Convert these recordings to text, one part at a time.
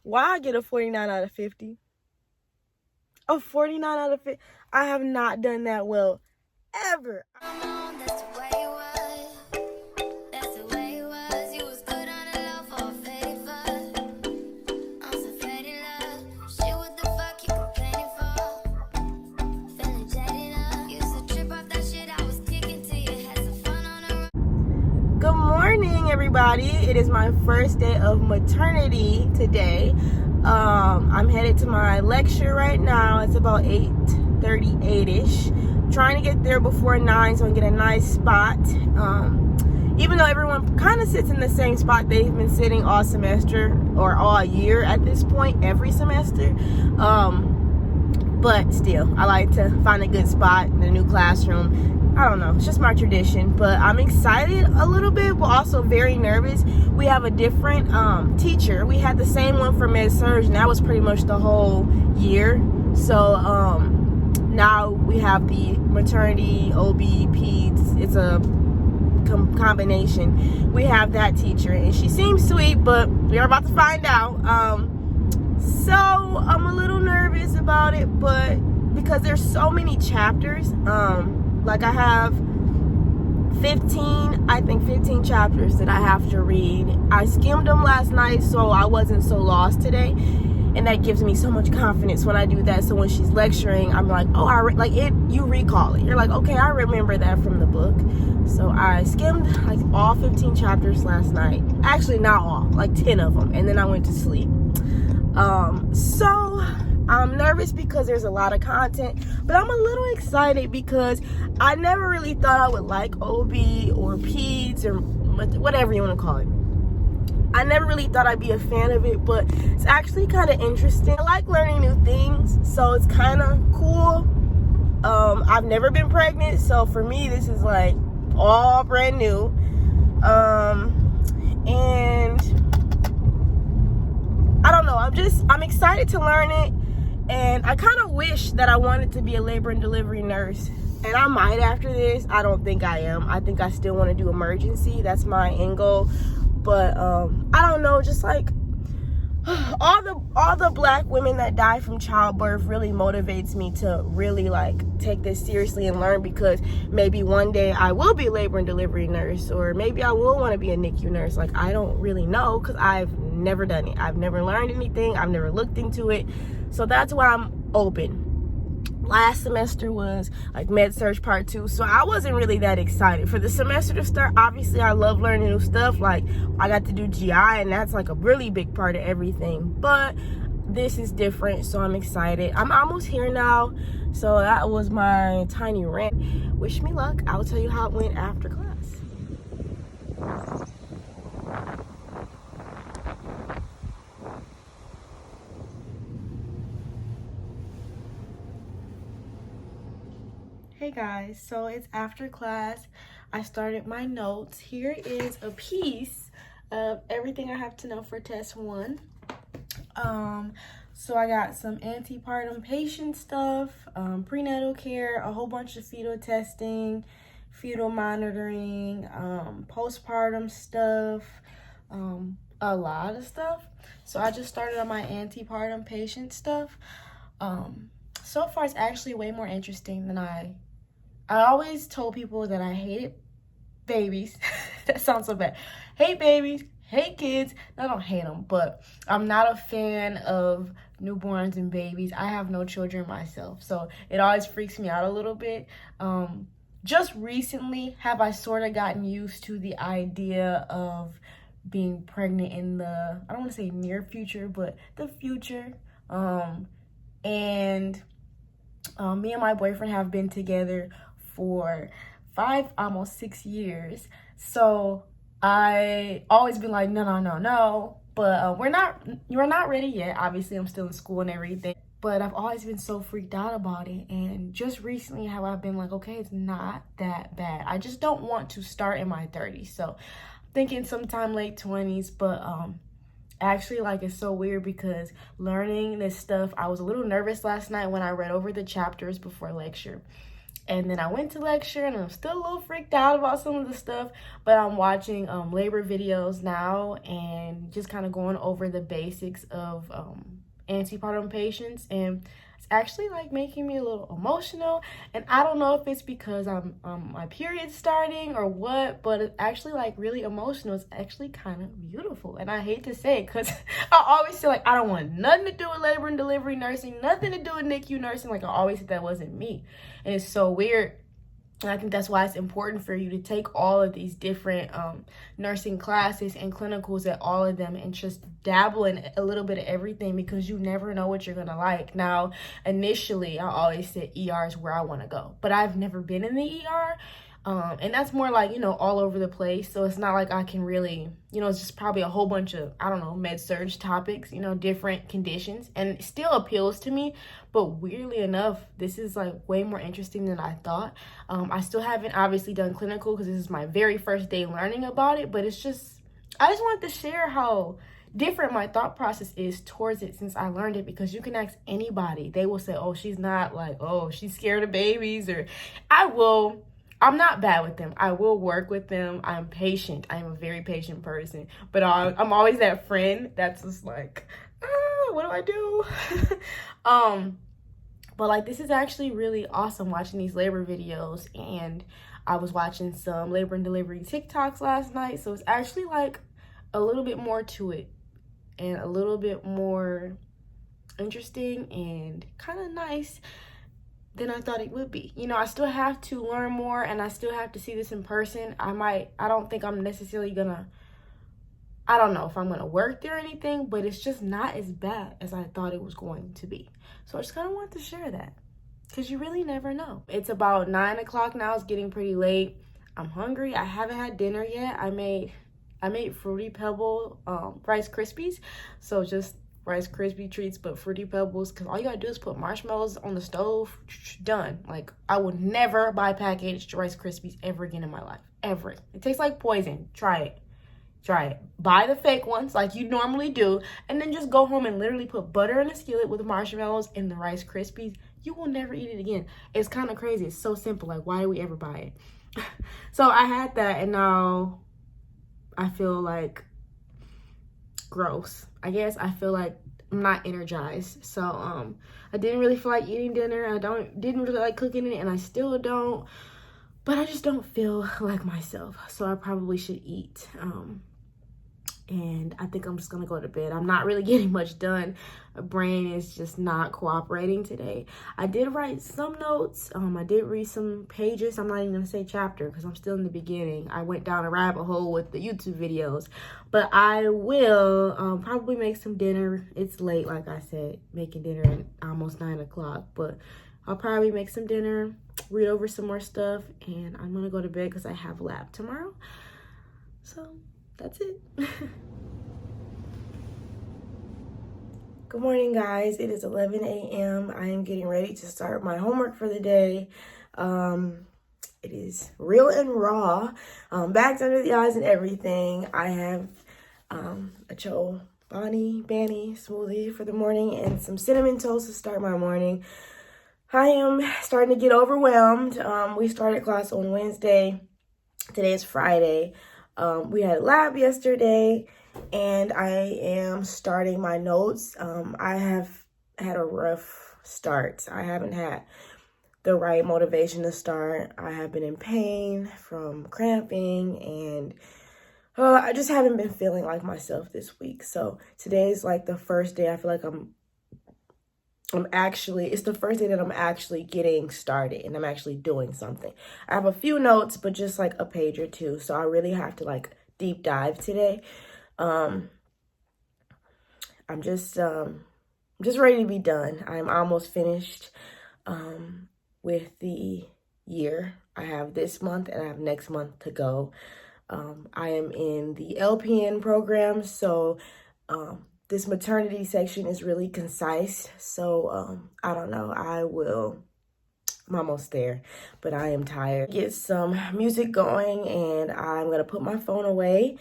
Why I get a 49 out of 50? A 49 out of 50? I have not done that well ever. Good morning, everybody. It is my first day of maternity today. I'm headed to my lecture right now. It's about 8:38ish. Trying to get there before 9 so I can get a nice spot. Even though everyone kind of sits in the same spot they've been sitting all semester or all year at this point, every semester. But still, I like to find a good spot in the new classroom. I don't know, it's just my tradition, but I'm excited a little bit, but also very nervous. We have a different teacher. We had the same one for med-surg, and that was pretty much the whole year. So now we have the maternity, OB, Peds. It's a combination. We have that teacher, and she seems sweet, but we're about to find out. So I'm a little nervous about it, but because there's so many chapters, like I have 15 chapters that I have to read. I skimmed them last night so I wasn't so lost today, and that gives me so much confidence when I do that. So when she's lecturing, I'm like, oh, you recall it. You're like, okay, I remember that from the book. So I skimmed like all 15 chapters last night. Actually, not all, like 10 of them, and then I went to sleep. So I'm nervous because there's a lot of content, but I'm a little excited because I never really thought I would like OB or Peds or whatever you want to call it. I never really thought I'd be a fan of it, but it's actually kind of interesting. I like learning new things, so it's kind of cool. I've never been pregnant, so for me, this is like all brand new. And I don't know, I'm excited to learn it. And I kind of wish that I wanted to be a labor and delivery nurse. And I might after this. I don't think I am. I think I still want to do emergency. That's my end goal. But I don't know, just like all the black women that die from childbirth really motivates me to really like take this seriously and learn, because maybe one day I will be a labor and delivery nurse, or maybe I will want to be a NICU nurse. Like, I don't really know, because I've never done it. I've never learned anything. I've never looked into it. So that's why I'm open. Last semester was like med-surg part 2, so I wasn't really that excited for the semester to start. Obviously, I love learning new stuff. Like, I got to do GI, and that's like a really big part of everything. But this is different, so I'm excited. I'm almost here now, so that was my tiny rant. Wish me luck. I'll tell you how it went after class. Hey guys, so it's after class. I started my notes. Here is a piece of everything I have to know for test 1. So I got some antepartum patient stuff, prenatal care, a whole bunch of fetal testing, fetal monitoring, postpartum stuff, a lot of stuff. So I just started on my antepartum patient stuff. So far it's actually way more interesting than I always told people that I hated babies. That sounds so bad. Hate babies, hate kids. I don't hate them, but I'm not a fan of newborns and babies. I have no children myself, so it always freaks me out a little bit. Just recently have I sort of gotten used to the idea of being pregnant in the, I don't want to say near future, but the future. And me and my boyfriend have been together for 5, almost 6 years. So I always been like, no. But we're not ready yet. Obviously, I'm still in school and everything. But I've always been so freaked out about it. And just recently how I've been like, okay, it's not that bad. I just don't want to start in my 30s. So I'm thinking sometime late 20s. But actually, like, it's so weird because learning this stuff, I was a little nervous last night when I read over the chapters before lecture. And then I went to lecture, and I'm still a little freaked out about some of the stuff, but I'm watching labor videos now and just kind of going over the basics of antepartum patients, and it's actually like making me a little emotional. And I don't know if it's because I'm my period's starting or what, but it's actually like really emotional. It's actually kind of beautiful, and I hate to say it because I always feel like I don't want nothing to do with labor and delivery nursing, nothing to do with NICU nursing. Like I always said that wasn't me, and it's so weird. And I think that's why it's important for you to take all of these different nursing classes and clinicals at all of them and just dabble in a little bit of everything, because you never know what you're going to like. Now, initially, I always said ER is where I want to go, but I've never been in the ER. And that's more like, you know, all over the place. So it's not like I can really, you know, it's just probably a whole bunch of, I don't know, med-surg topics, you know, different conditions. And it still appeals to me. But weirdly enough, this is like way more interesting than I thought. I still haven't obviously done clinical because this is my very first day learning about it. But it's just, I just wanted to share how different my thought process is towards it since I learned it, because you can ask anybody. They will say, oh, she's not like, oh, she's scared of babies, or I'm not bad with them. I will work with them. I'm patient. I'm a very patient person. But I'm always that friend that's just like, what do I do? But like, this is actually really awesome watching these labor videos. And I was watching some labor and delivery TikToks last night. So it's actually like a little bit more to it and a little bit more interesting and kind of nice than I thought it would be. You know, I still have to learn more, and I still have to see this in person. I don't think I'm necessarily I don't know if I'm gonna work there or anything, but it's just not as bad as I thought it was going to be. So I just kind of wanted to share that, because you really never know. It's about 9 o'clock now. It's getting pretty late. I'm hungry. I haven't had dinner yet. I made Fruity Pebble Rice Krispies. So just Rice Krispie treats, but Fruity Pebbles, because all you gotta do is put marshmallows on the stove. Done. Like, I would never buy packaged Rice Krispies ever again in my life. Ever. It tastes like poison. Try it. Buy the fake ones like you normally do, and then just go home and literally put butter in a skillet with marshmallows and the Rice Krispies. You will never eat it again. It's kind of crazy. It's so simple. Like, why do we ever buy it? So I had that, and now I feel like gross. I guess I feel like I'm not energized. So I didn't really feel like eating dinner. Didn't really like cooking it, and I still don't. But I just don't feel like myself. So I probably should eat. And I think I'm just gonna go to bed. I'm not really getting much done. My brain is just not cooperating today. I did write some notes. I did read some pages. I'm not even gonna say chapter because I'm still in the beginning. I went down a rabbit hole with the YouTube videos. But I will probably make some dinner. It's late, like I said, making dinner at almost 9 o'clock. But I'll probably make some dinner, read over some more stuff, and I'm gonna go to bed because I have lab tomorrow. So that's it. Good morning, guys. It is 11 a.m. I am getting ready to start my homework for the day. It is real and raw. Bags under the eyes and everything. I have a Cho Bani smoothie for the morning and some cinnamon toast to start my morning. I am starting to get overwhelmed. We started class on Wednesday. Today is Friday. We had lab yesterday, and I am starting my notes. I have had a rough start. I haven't had the right motivation to start. I have been in pain from cramping, and I just haven't been feeling like myself this week. So today is like the first day I feel like it's the first day that I'm actually getting started and I'm actually doing something. I have a few notes, but just like a page or two. So I really have to like deep dive today. I'm just ready to be done. I'm almost finished with the year. I have this month and I have next month to go. I am in the LPN program, so this maternity section is really concise. So I don't know. I'm almost there, but I am tired. Get some music going, and I'm going to put my phone away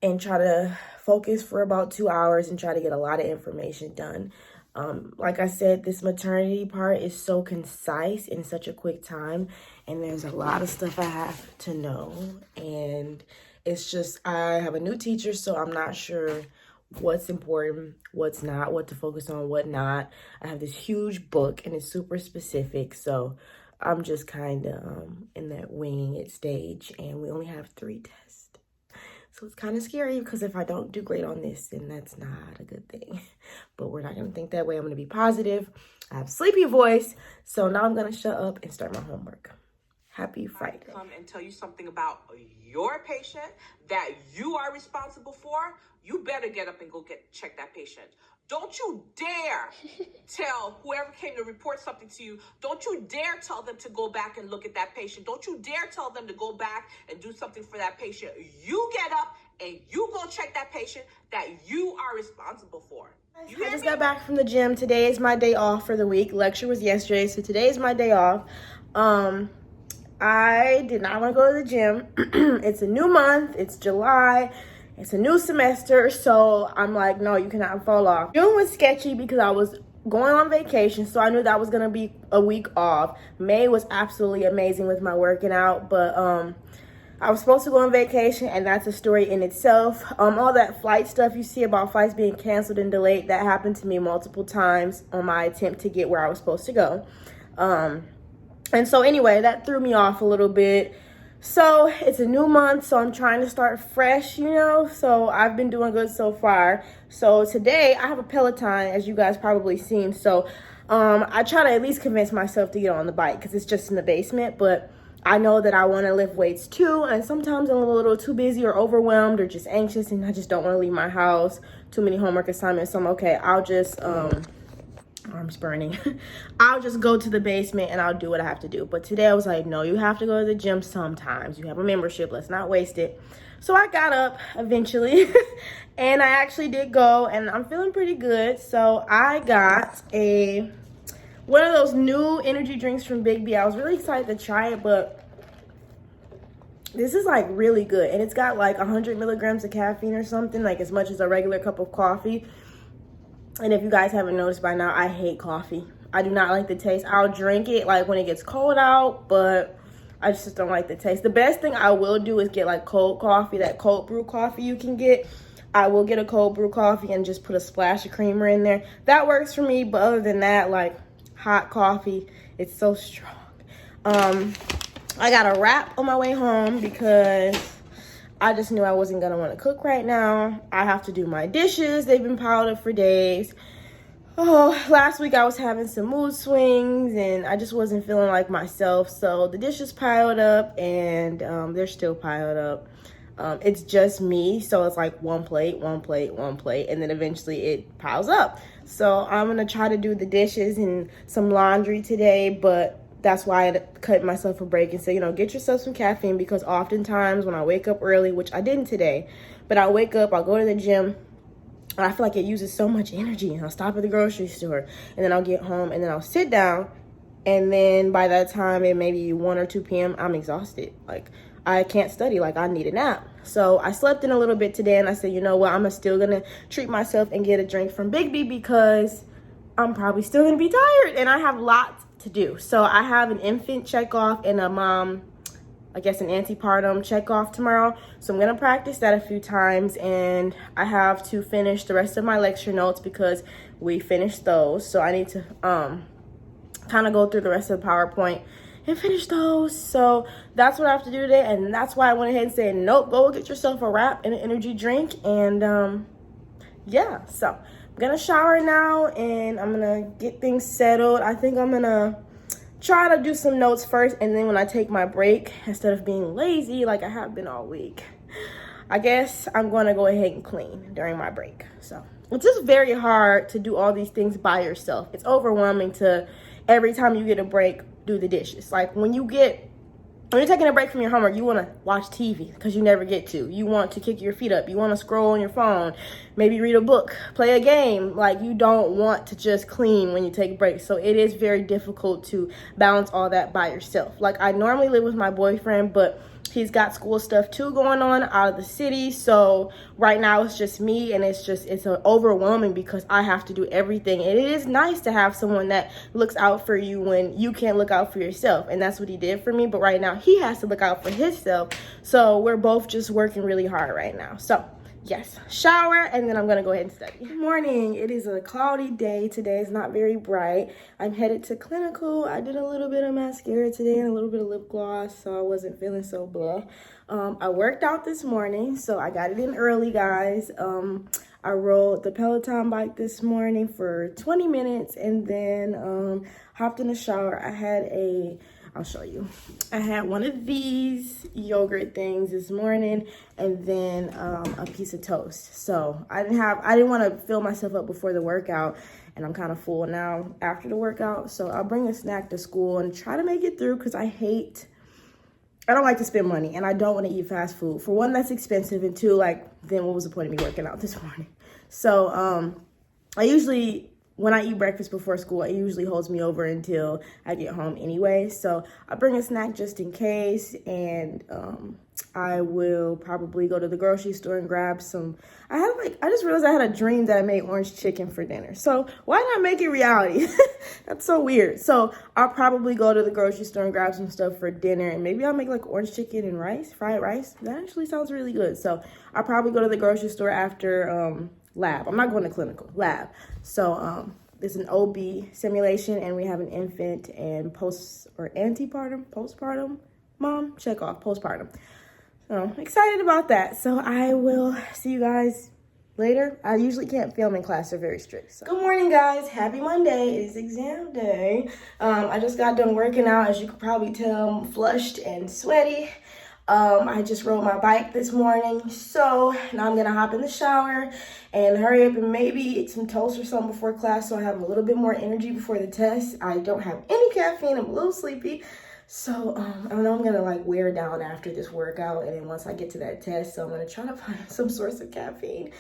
and try to focus for about 2 hours and try to get a lot of information done. Like I said, this maternity part is so concise in such a quick time, and there's a lot of stuff I have to know, and it's just, I have a new teacher, so I'm not sure what's important, what's not, what to focus on, what not. I have this huge book, and it's super specific, so I'm just kind of in that winging it stage, and we only have 3 tests. So it's kind of scary because if I don't do great on this, then that's not a good thing. But we're not going to think that way. I'm going to be positive. I have a sleepy voice. So now I'm going to shut up and start my homework. Happy Friday. Come and tell you something about your patient that you are responsible for. You better get up and go check that patient. Don't you dare tell whoever came to report something to you, don't you dare tell them to go back and look at that patient. Don't you dare tell them to go back and do something for that patient. You get up and you go check that patient that you are responsible for. I just got back from the gym. Today is my day off for the week. Lecture was yesterday, so today is my day off. I did not want to go to the gym. It's a new month. It's July. It's a new semester, so I'm like, no, you cannot fall off. June was sketchy because I was going on vacation, so I knew that was going to be a week off. May was absolutely amazing with my working out, but I was supposed to go on vacation, and that's a story in itself. All that flight stuff you see about flights being canceled and delayed, that happened to me multiple times on my attempt to get where I was supposed to go. And so anyway, that threw me off a little bit. So it's a new month, so I'm trying to start fresh, you know, so I've been doing good so far. So today I have a Peloton, as you guys probably seen. So I try to at least convince myself to get on the bike because it's just in the basement, but I know that I want to lift weights too, and sometimes I'm a little too busy or overwhelmed or just anxious, and I just don't want to leave my house. Too many homework assignments, so I'm okay. I'll just arms burning. I'll just go to the basement and I'll do what I have to do. But today I was like, no, you have to go to the gym sometimes. You have a membership. Let's not waste it. So I got up eventually and I actually did go, and I'm feeling pretty good. So I got one of those new energy drinks from Big B. I was really excited to try it, but this is like really good. And it's got like 100 milligrams of caffeine or something, like as much as a regular cup of coffee. And if you guys haven't noticed by now, I hate coffee. I do not like the taste. I'll drink it like when it gets cold out, but I just don't like the taste. The best thing I will do is get like cold coffee, that cold brew coffee you can get. I will get a cold brew coffee and just put a splash of creamer in there. That works for me, but other than that, like hot coffee, it's so strong. I got a wrap on my way home because I just knew I wasn't gonna want to cook right now. I have to do my dishes. They've been piled up for days. Oh, last week I was having some mood swings and I just wasn't feeling like myself. So the dishes piled up, and they're still piled up. It's just me, so it's like one plate, and then eventually it piles up. So I'm gonna try to do the dishes and some laundry today, but that's why I cut myself a break and say, you know, get yourself some caffeine, because oftentimes when I wake up early, which I didn't today, but I wake up, I'll go to the gym, and I feel like it uses so much energy. And I'll stop at the grocery store, and then I'll get home, and then I'll sit down, and then by that time, it may be 1 or 2 p.m., I'm exhausted. Like, I can't study. Like, I need a nap. So I slept in a little bit today, and I said, you know what, I'm still gonna treat myself and get a drink from Big B because I'm probably still gonna be tired, and I have lots to do. So I have an infant check off and a mom, I guess an antepartum check off tomorrow. So I'm gonna practice that a few times, and I have to finish the rest of my lecture notes because we finished those. So I need to kind of go through the rest of the PowerPoint and finish those. So that's what I have to do today, and that's why I went ahead and said, nope, go get yourself a wrap and an energy drink. And yeah, so I'm gonna shower now and I'm gonna get things settled. I think I'm gonna try to do some notes first, and then when I take my break, instead of being lazy like I have been all week, I guess I'm gonna go ahead and clean during my break. So it's just very hard to do all these things by yourself. It's overwhelming to, every time you get a break, do the dishes. Like when you're taking a break from your homework, you want to watch TV because you never get to. You want to kick your feet up. You want to scroll on your phone, maybe read a book, play a game. Like, you don't want to just clean when you take breaks. So it is very difficult to balance all that by yourself. Like, I normally live with my boyfriend, but He's got school stuff too going on out of the city. So right now it's just me, and it's overwhelming because I have to do everything. And it is nice to have someone that looks out for you when you can't look out for yourself. And that's what he did for me. But right now he has to look out for himself. So we're both just working really hard right now. So yes, shower, and then I'm gonna go ahead and study. Good morning. It is a cloudy day today. It's not very bright. I'm headed to clinical. I did a little bit of mascara today and a little bit of lip gloss, so I wasn't feeling so blah. I worked out this morning, so I got it in early, guys. I rode the Peloton bike this morning for 20 minutes and then hopped in the shower. I'll show you. I had one of these yogurt things this morning and then a piece of toast. So I didn't want to fill myself up before the workout, and I'm kind of full now after the workout. So I'll bring a snack to school and try to make it through because I don't like to spend money and I don't want to eat fast food. For one, that's expensive, and two, then what was the point of me working out this morning? So when I eat breakfast before school, it usually holds me over until I get home anyway. So I bring a snack just in case, and I will probably go to the grocery store and grab some. I just realized I had a dream that I made orange chicken for dinner. So why not make it reality? That's so weird. So I'll probably go to the grocery store and grab some stuff for dinner, and maybe I'll make orange chicken and rice, fried rice. That actually sounds really good. So I'll probably go to the grocery store after lab. I'm not going to clinical, lab. So there's an OB simulation, and we have an infant and postpartum mom check off, postpartum. So I'm excited about that. So I will see you guys later. I usually can't film in class, they're very strict. So. Good morning, guys. Happy Monday. It is exam day. I just got done working out. As you could probably tell, I'm flushed and sweaty. I just rode my bike this morning, so now I'm gonna hop in the shower and hurry up and maybe eat some toast or something before class so I have a little bit more energy before the test. I don't have any caffeine. I'm a little sleepy, so I know I'm gonna wear down after this workout, and then once I get to that test, so I'm gonna try to find some source of caffeine.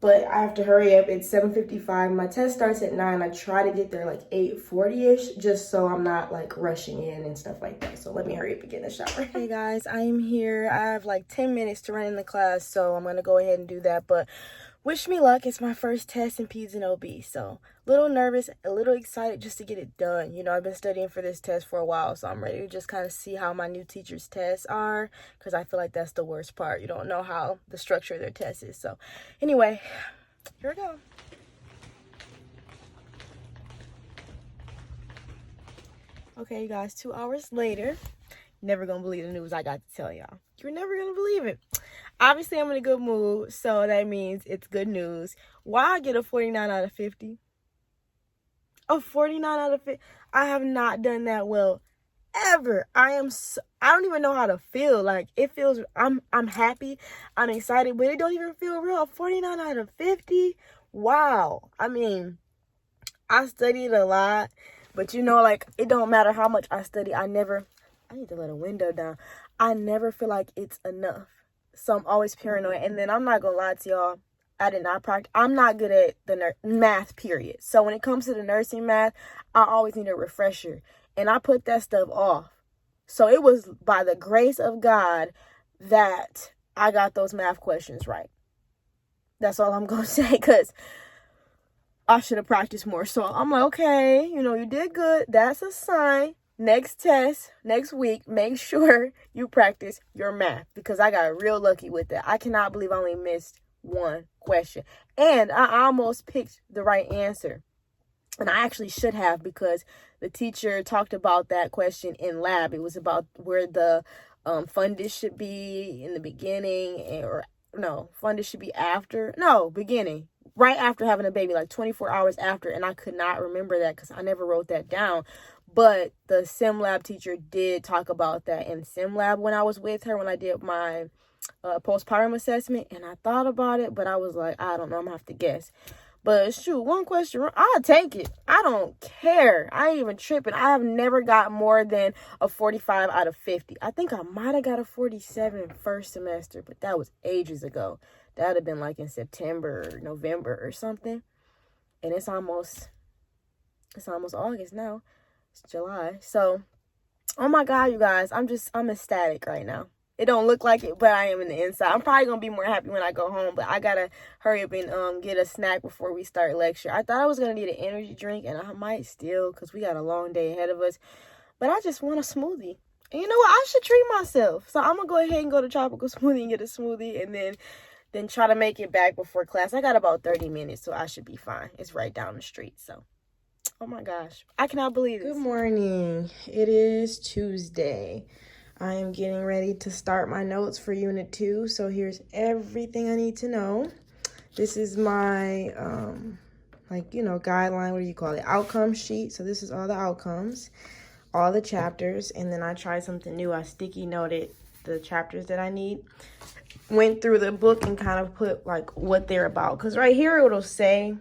But I have to hurry up. It's 7:55. My test starts at 9. I try to get there 8:40ish, just so I'm not rushing in and stuff like that. So let me hurry up and get in the shower. Hey guys, I am here. I have 10 minutes to run in the class, so I'm gonna go ahead and do that. But wish me luck. It's my first test in Peds and OB, so a little nervous, a little excited just to get it done. You know, I've been studying for this test for a while, so I'm ready to just kind of see how my new teacher's tests are, because I feel like that's the worst part. You don't know how the structure of their test is. So anyway, here we go. Okay, you guys, 2 hours later. Never gonna believe the news I got to tell y'all. You're never gonna believe it. Obviously, I'm in a good mood, so that means it's good news. Why I get a 49 out of 50? A 49 out of 50? I have not done that well ever. I don't even know how to feel. It feels, I'm happy, I'm excited, but it don't even feel real. A 49 out of 50? Wow. I mean, I studied a lot, but it don't matter how much I study. I need to let a window down. I never feel like it's enough. So I'm always paranoid. And then I'm not going to lie to y'all. I did not practice. I'm not good at the math, period. So when it comes to the nursing math, I always need a refresher. And I put that stuff off. So it was by the grace of God that I got those math questions right. That's all I'm going to say, because I should have practiced more. So I'm like, okay, you did good. That's a sign. Next test, next week, make sure you practice your math, because I got real lucky with that. I cannot believe I only missed one question. And I almost picked the right answer. And I actually should have, because the teacher talked about that question in lab. It was about where the fundus should be in the beginning, fundus should be after. No, beginning. Right after having a baby, 24 hours after. And I could not remember that because I never wrote that down. But the sim lab teacher did talk about that in sim lab when I was with her, when I did my postpartum assessment. And I thought about it, but I was like, I don't know, I'm gonna have to guess. But shoot, one question, I'll take it. I don't care. I ain't even tripping. I have never got more than a 45 out of 50. I think I might have got a 47 first semester, but that was ages ago. That would have been in September or November or something. And it's almost August now. It's July. So Oh my God, you guys, I'm ecstatic right now. It don't look like it, but I am in the inside. I'm probably gonna be more happy when I go home, but I gotta hurry up and get a snack before we start lecture. I thought I was gonna need an energy drink, and I might still, because we got a long day ahead of us. But I just want a smoothie. And you know what? I should treat myself. So I'm gonna go ahead and go to Tropical Smoothie and get a smoothie, and then try to make it back before class. I got about 30 minutes, so I should be fine. It's right down the street, so. Oh my gosh, I cannot believe this. Good morning. It is Tuesday. I am getting ready to start my notes for Unit 2. So here's everything I need to know. This is my, guideline, what do you call it? Outcome sheet. So this is all the outcomes, all the chapters. And then I tried something new. I sticky noted the chapters that I need. Went through the book and kind of put like what they're about. Because right here it'll say,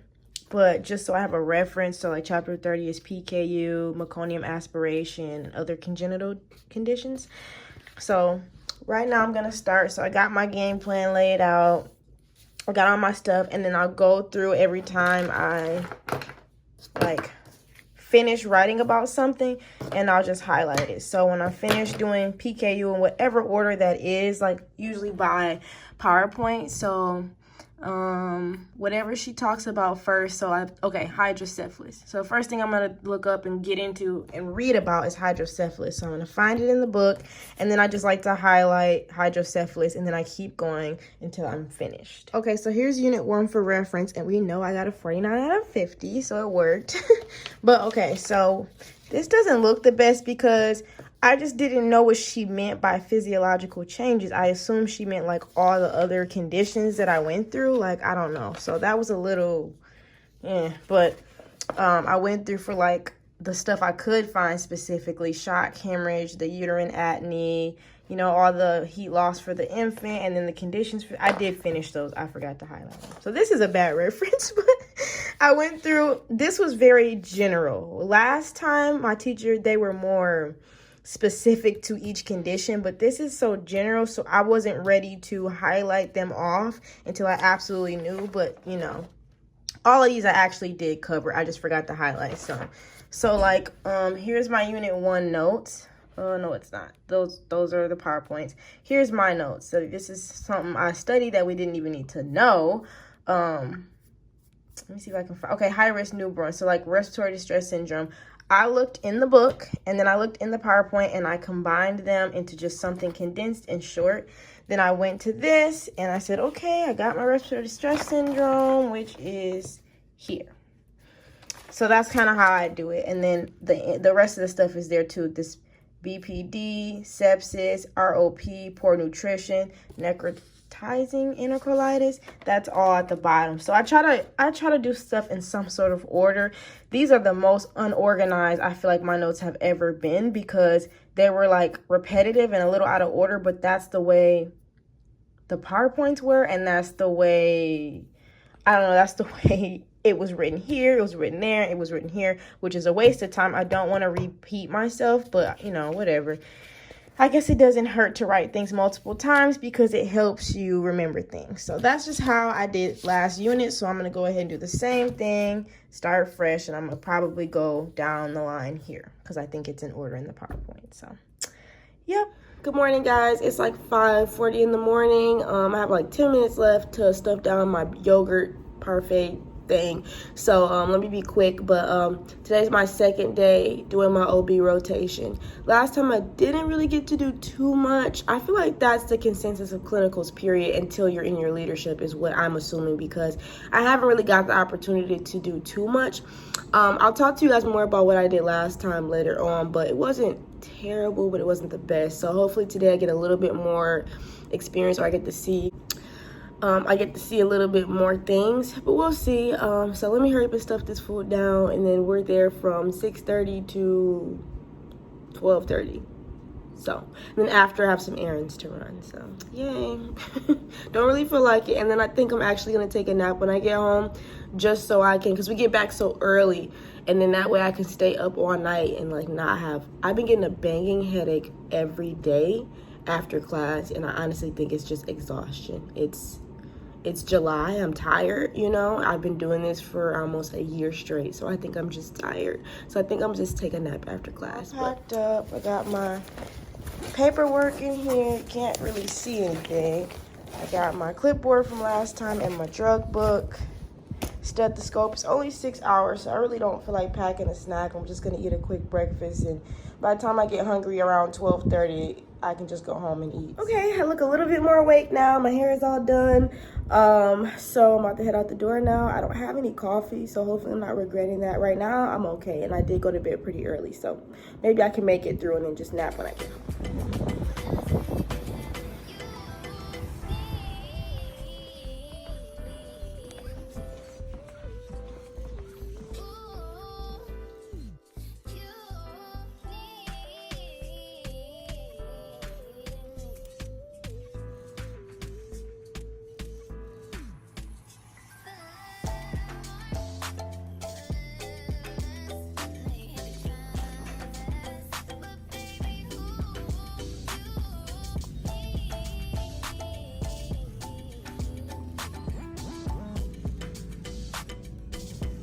but just so I have a reference, so like chapter 30 is PKU, meconium aspiration, and other congenital conditions. So right now I'm going to start. So I got my game plan laid out. I got all my stuff, and then I'll go through every time I finish writing about something, and I'll just highlight it. So when I finish doing PKU in whatever order that is, like usually by PowerPoint, so whatever she talks about first. So hydrocephalus. So first thing I'm going to look up and get into and read about is hydrocephalus. So I'm going to find it in the book, and then I just like to highlight hydrocephalus, and then I keep going until I'm finished. Okay, so here's Unit 1 for reference, and we know I got a 49 out of 50, so it worked. But okay, so this doesn't look the best because I just didn't know what she meant by physiological changes. I assumed she meant like all the other conditions that I went through. Like, I don't know. So that was a little, but I went through for like the stuff I could find specifically: shock, hemorrhage, the uterine atony, all the heat loss for the infant, and then the conditions. I did finish those. I forgot to highlight them. So this is a bad reference, but I went through, this was very general. Last time my teacher, they were more specific to each condition, but this is so general, so I wasn't ready to highlight them off until I absolutely knew. But all of these I actually did cover. I just forgot to highlight some. So like here's my Unit 1 notes. No, it's not. Those are the PowerPoints. Here's my notes. So this is something I studied that we didn't even need to know. Let me see if I can find. Okay, high risk newborn. So like respiratory distress syndrome. I looked in the book, and then I looked in the PowerPoint, and I combined them into just something condensed and short. Then I went to this, and I said, okay, I got my respiratory distress syndrome, which is here. So that's kind of how I do it. And then the rest of the stuff is there too. This BPD, sepsis, ROP, poor nutrition, necrotizing enterocolitis. That's all at the bottom. So I try to do stuff in some sort of order. These are the most unorganized I feel like my notes have ever been, because they were like repetitive and a little out of order, but that's the way the PowerPoints were, and that's the way, I don't know, that's the way it was written here, it was written there, it was written here, which is a waste of time. I don't want to repeat myself, but whatever. I guess it doesn't hurt to write things multiple times because it helps you remember things. So that's just how I did last unit. So I'm going to go ahead and do the same thing, start fresh, and I'm going to probably go down the line here because I think it's in order in the PowerPoint. So, yep. Good morning, guys. It's like 5:40 in the morning. I have like 10 minutes left to stuff down my yogurt parfait thing. So let me be quick, but today's my second day doing my OB rotation. Last time I didn't really get to do too much. I feel like that's the consensus of clinicals, period, until you're in your leadership is what I'm assuming, because I haven't really got the opportunity to do too much. I'll talk to you guys more about what I did last time later on, but it wasn't terrible, but it wasn't the best. So hopefully today I get a little bit more experience, or I get to see a little bit more things, but we'll see. So let me hurry up and stuff this food down, and then we're there from 6:30 to 12:30. So then after, I have some errands to run. So yay. Don't really feel like it. And then I think I'm actually gonna take a nap when I get home, just so I can, because we get back so early, and then that way I can stay up all night and like not have. I've been getting a banging headache every day after class, and I honestly think it's just exhaustion. it's July. I'm tired, you know. I've been doing this for almost a year straight, so I think I'm just tired. So I think I'm just take a nap after class. Packed up. I got my paperwork in here. Can't really see anything. I got my clipboard from last time and my drug book. Stethoscope. It's only 6 hours, so I really don't feel like packing a snack. I'm just gonna eat a quick breakfast, and by the time I get hungry around 12:30, I can just go home and eat. Okay, I look a little bit more awake now. My hair is all done. So I'm about to head out the door now. I don't have any coffee, so hopefully I'm not regretting that. Right now, I'm okay, and I did go to bed pretty early, so maybe I can make it through and then just nap when I get home.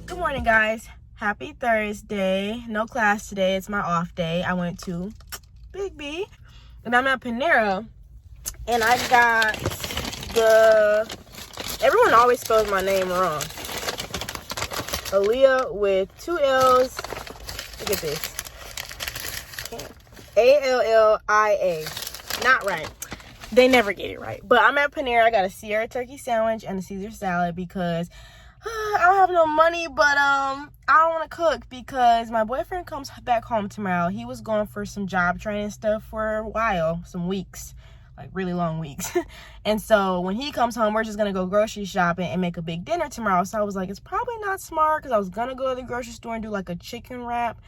Good morning, guys. Happy Thursday. No class today. It's my off day. I went to Big B, and I'm at Panera, and I got everyone always spells my name wrong. Aaliyah with 2 L's. Look at this. Allia. Not right. They never get it right. But I'm at Panera. I got a Sierra turkey sandwich and a Caesar salad because I don't have no money, but I don't want to cook because my boyfriend comes back home tomorrow. He was going for some job training stuff for a while, some weeks, like really long weeks. And so when he comes home, we're just going to go grocery shopping and make a big dinner tomorrow. So I was like, it's probably not smart because I was going to go to the grocery store and do like a chicken wrap,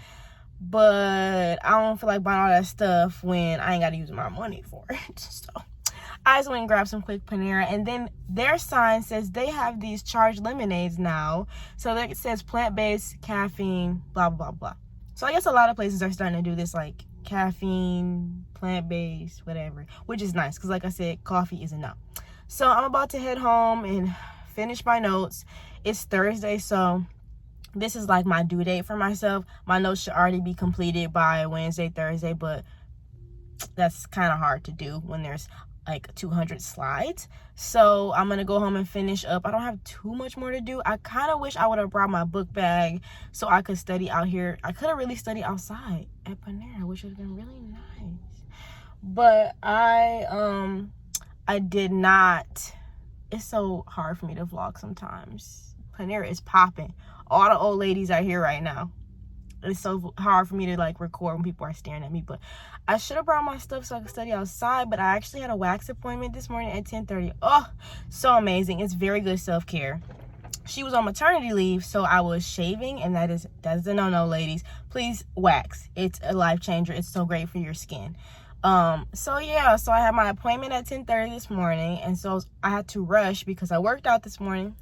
but I don't feel like buying all that stuff when I ain't got to use my money for it. So I just went and grabbed some quick Panera, and then their sign says they have these charged lemonades now. So it says plant-based, caffeine, blah, blah, blah. So I guess a lot of places are starting to do this, like caffeine, plant-based, whatever, which is nice because, like I said, coffee is a no. So I'm about to head home and finish my notes. It's Thursday, so this is like my due date for myself. My notes should already be completed by Wednesday, Thursday, but that's kind of hard to do when there's like 200 slides. So I'm gonna go home and finish up. I don't have too much more to do. I kind of wish I would have brought my book bag so I could study out here. I could have really studied outside at Panera, which would have been really nice, but I did not. It's so hard for me to vlog sometimes. Panera is popping. All the old ladies are here right now. It's so hard for me to like record when people are staring at me, but I should have brought my stuff so I could study outside. But I actually had a wax appointment this morning at 10:30. Oh, so amazing. It's very good self-care. She was on maternity leave, so I was shaving, and that's a no-no, ladies. Please wax. It's a life changer. It's so great for your skin. So yeah, so I had my appointment at 10:30 this morning, and so I had to rush because I worked out this morning.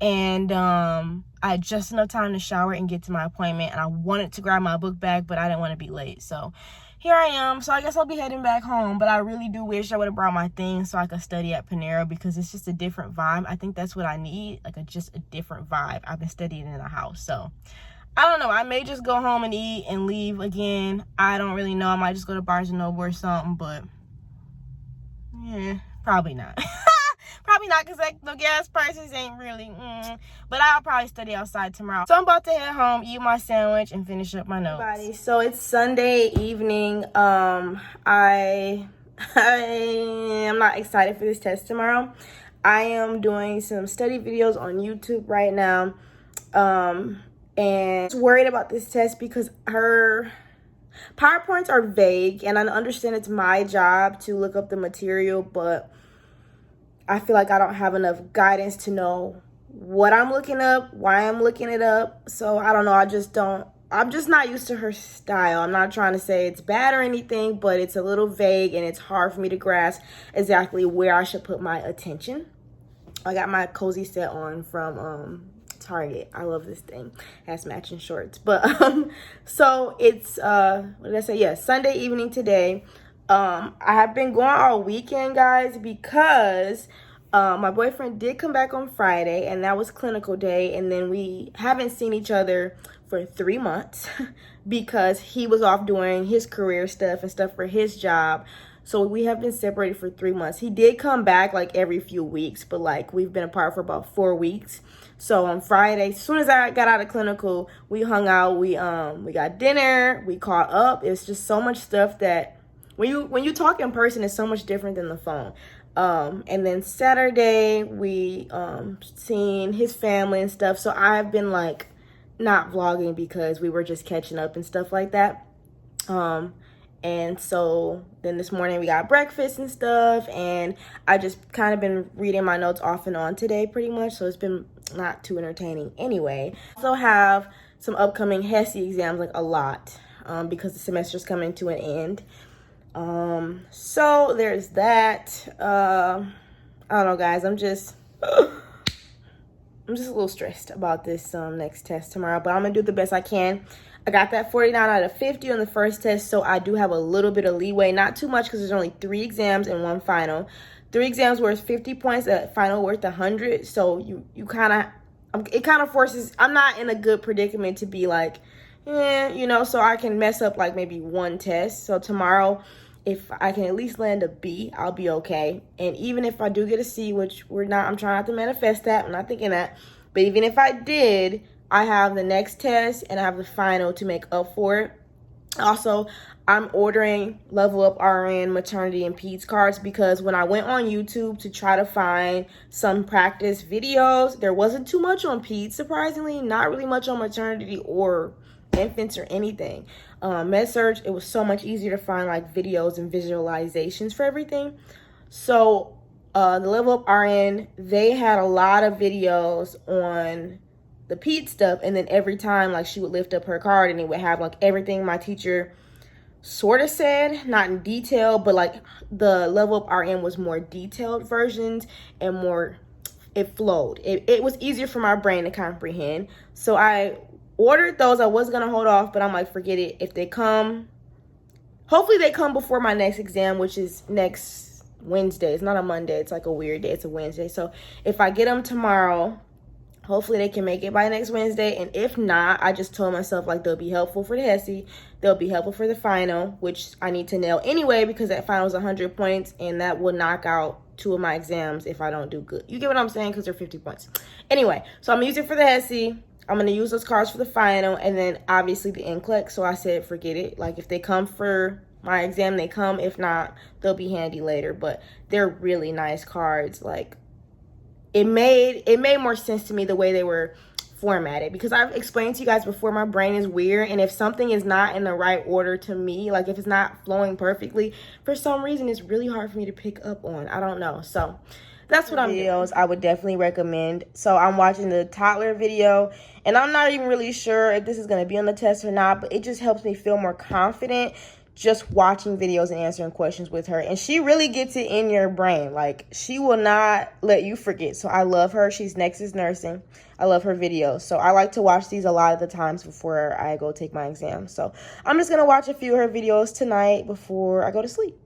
And I had just enough time to shower and get to my appointment, and I wanted to grab my book bag, but I didn't want to be late. So here I am. So I guess I'll be heading back home, but I really do wish I would have brought my things so I could study at Panera because it's just a different vibe. I think that's what I need, like just a different vibe. I've been studying in the house, so I don't know. I may just go home and eat and leave again. I don't really know. I might just go to Barnes & Noble or something, but yeah, probably not. Probably not because like the gas prices ain't really, but I'll probably study outside tomorrow. So I'm about to head home, eat my sandwich, and finish up my notes. Everybody, so it's Sunday evening. I am not excited for this test tomorrow. I am doing some study videos on YouTube right now, and I'm worried about this test because her PowerPoints are vague, and I understand it's my job to look up the material, but I feel like I don't have enough guidance to know what I'm looking up, why I'm looking it up. So I don't know. I'm just not used to her style. I'm not trying to say it's bad or anything, but it's a little vague and it's hard for me to grasp exactly where I should put my attention. I got my cozy set on from Target. I love this thing. It has matching shorts. But so it's what did I say? Yeah, Sunday evening today. I have been going all weekend, guys, because My boyfriend did come back on Friday, and that was clinical day. And then we haven't seen each other for 3 months because he was off doing his career stuff and stuff for his job. So we have been separated for 3 months. He did come back like every few weeks, but like we've been apart for about 4 weeks. So on Friday, as soon as I got out of clinical, we hung out. We got dinner. We caught up. It's just so much stuff that when you talk in person, it's so much different than the phone. And then Saturday we seen his family and stuff. So I've been like not vlogging because we were just catching up and stuff like that. And so then this morning we got breakfast and stuff, and I just kind of been reading my notes off and on today pretty much, so it's been not too entertaining anyway. Also have some upcoming HESI exams, like a lot, because the semester's coming to an end. So there's that. I don't know, guys, I'm just a little stressed about this next test tomorrow, but I'm gonna do the best I can. I got that 49 out of 50 on the first test, so I do have a little bit of leeway. Not too much because there's only 3 exams and 1 final. 3 exams worth 50 points, a final worth 100. So you kind of, it kind of forces, I'm not in a good predicament to be like, you know, so I can mess up like maybe 1 test. So tomorrow, if I can at least land a B, I'll be okay. And even if I do get a C, which we're not, I'm trying not to manifest that, I'm not thinking that. But even if I did, I have the next test and I have the final to make up for it. Also, I'm ordering Level Up RN, maternity, and Peds cards because when I went on YouTube to try to find some practice videos, there wasn't too much on Peds, surprisingly. Not really much on maternity or infants or anything. MedSearch, it was so much easier to find like videos and visualizations for everything. So the Level Up RN, they had a lot of videos on the Peds stuff, and then every time like she would lift up her card and it would have like everything my teacher sort of said, not in detail, but like the Level Up RN was more detailed versions and more, it flowed. It was easier for my brain to comprehend. So I ordered those. I was gonna hold off, but I'm like, forget it. If they come, hopefully they come before my next exam, which is next Wednesday. It's not a Monday, it's like a weird day, it's a Wednesday. So if I get them tomorrow, hopefully they can make it by next Wednesday. And if not, I just told myself like they'll be helpful for the HESI. They'll be helpful for the final, which I need to nail anyway because that final is 100 points and that will knock out 2 of my exams if I don't do good. You get what I'm saying? Because they're 50 points. Anyway, so I'm going to use it for the HESI. I'm going to use those cards for the final and then obviously the NCLEX. So I said forget it. Like if they come for my exam, they come. If not, they'll be handy later. But they're really nice cards. Like it made more sense to me the way they were formatted because I've explained to you guys before, my brain is weird, and if something is not in the right order to me, like if it's not flowing perfectly, for some reason it's really hard for me to pick up on. I don't know. So that's what I'm doing. I would definitely recommend. So I'm watching the toddler video, and I'm not even really sure if this is going to be on the test or not, but it just helps me feel more confident just watching videos and answering questions with her. And she really gets it in your brain. Like, she will not let you forget. So I love her. She's Nexus Nursing. I love her videos. So I like to watch these a lot of the times before I go take my exam. So I'm just going to watch a few of her videos tonight before I go to sleep.